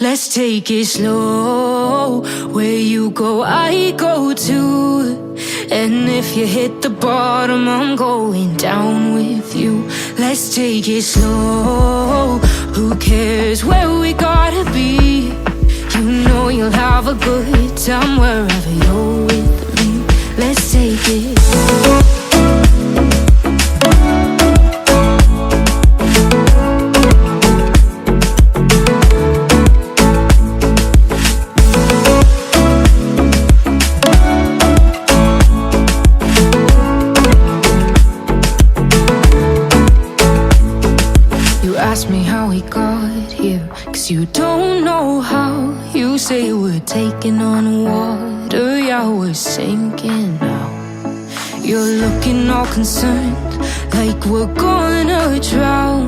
Let's take it slow. Where you go, I go too. And if you hit the bottom, I'm going down with you. Let's take it slow. Who cares where we gotta be? You know you'll have a good time wherever you're with me. Let's take it slow. Ask me how we got here, 'cause you don't know how. You say we're taking on water, yeah, we're sinking now. You're looking all concerned, like we're gonna drown.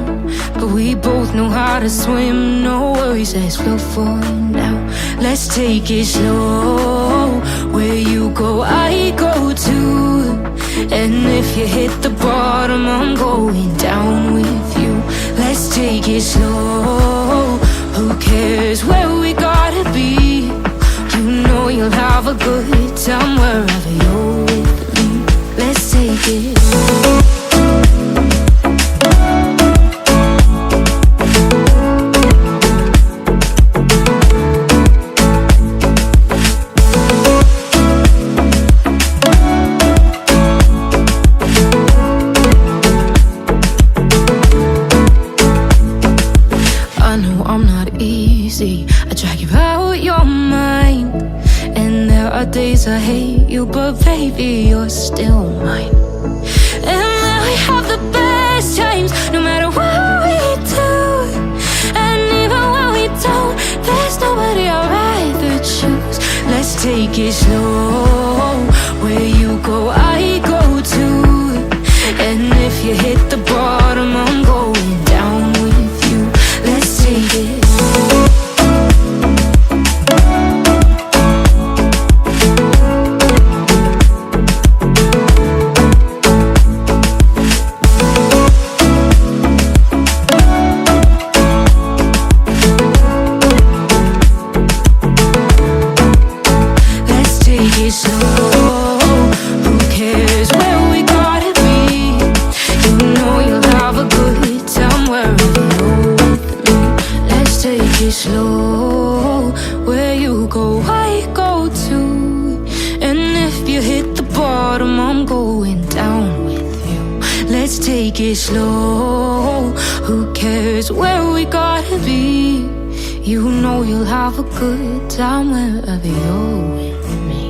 But we both know how to swim, no worries, let's float for now. Let's take it slow. Where you go, I go too. And if you hit the bottom, I'm going down with you. Let's take it slow. Who cares where we gotta be? You know you'll have a good time wherever you're with me. Let's take it slow. I drag you out your mind, and there are days I hate you, but baby, you're still mine. And then we have the best times, no matter what we do. And even when we don't, there's nobody I'd rather choose. Let's take it slow. Where you go, I go too. And if you hit the bottom, I'm going down with you. Let's take it slow. Slow, where you go, I go too. And if you hit the bottom, I'm going down with you. Let's take it slow. Who cares where we gotta be? You know you'll have a good time wherever you're with me.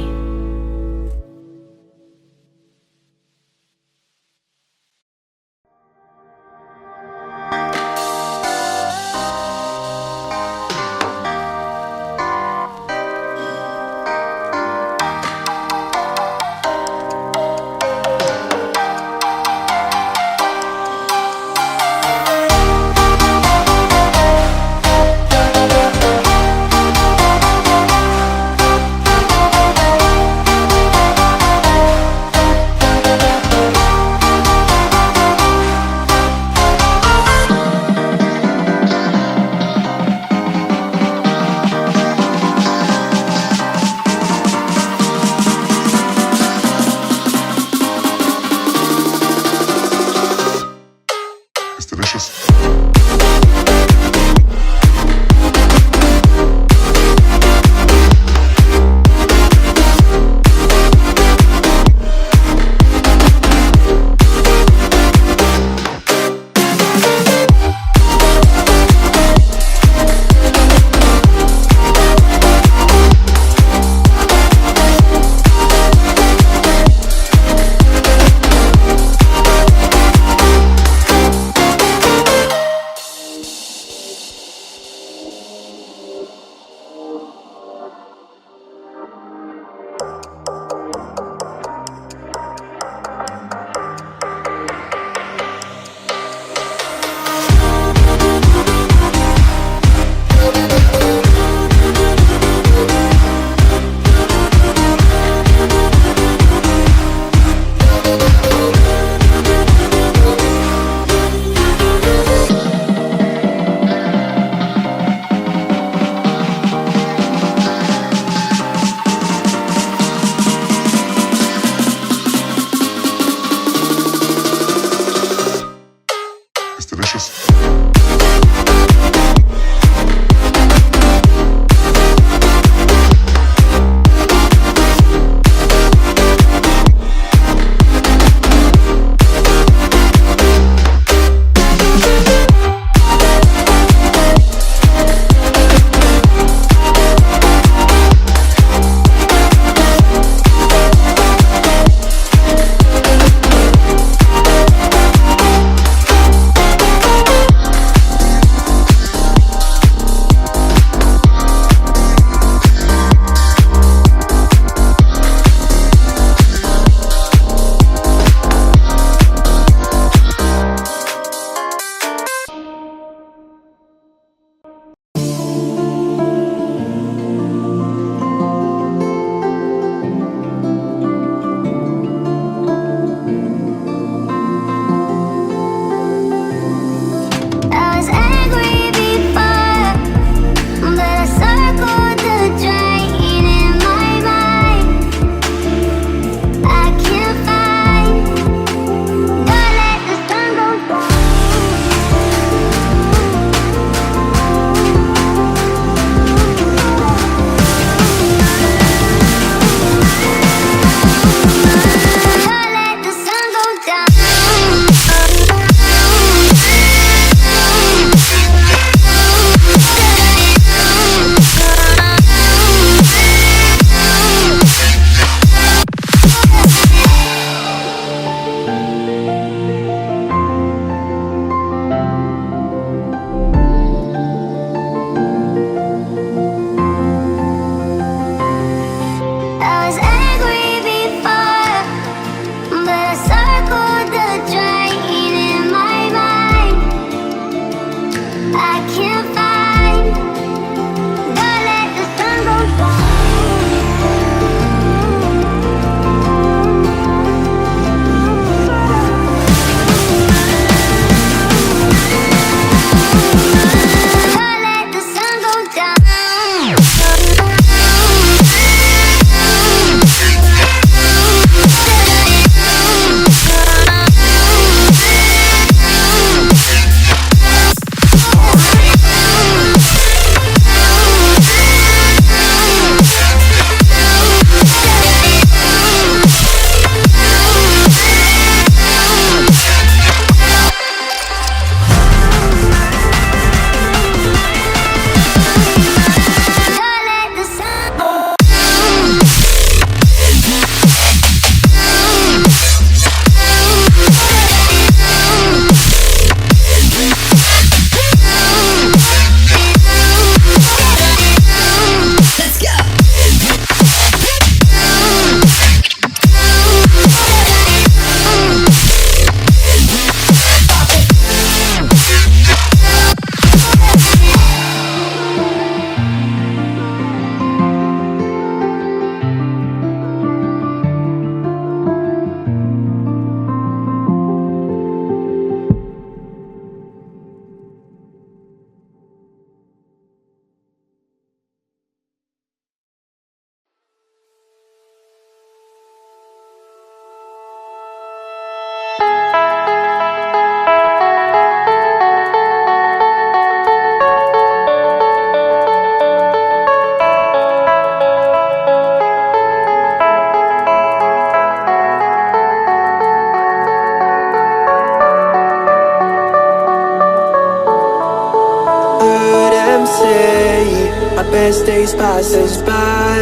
Our best days pass us by,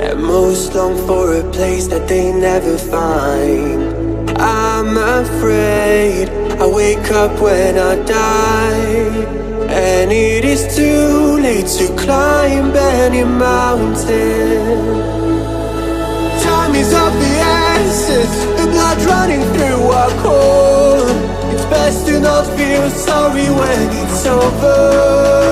and most long for a place that they never find. I'm afraid I wake up when I die, and it is too late to climb any mountain. Time is of the essence, the blood running through our core. It's best to not feel sorry when it's over.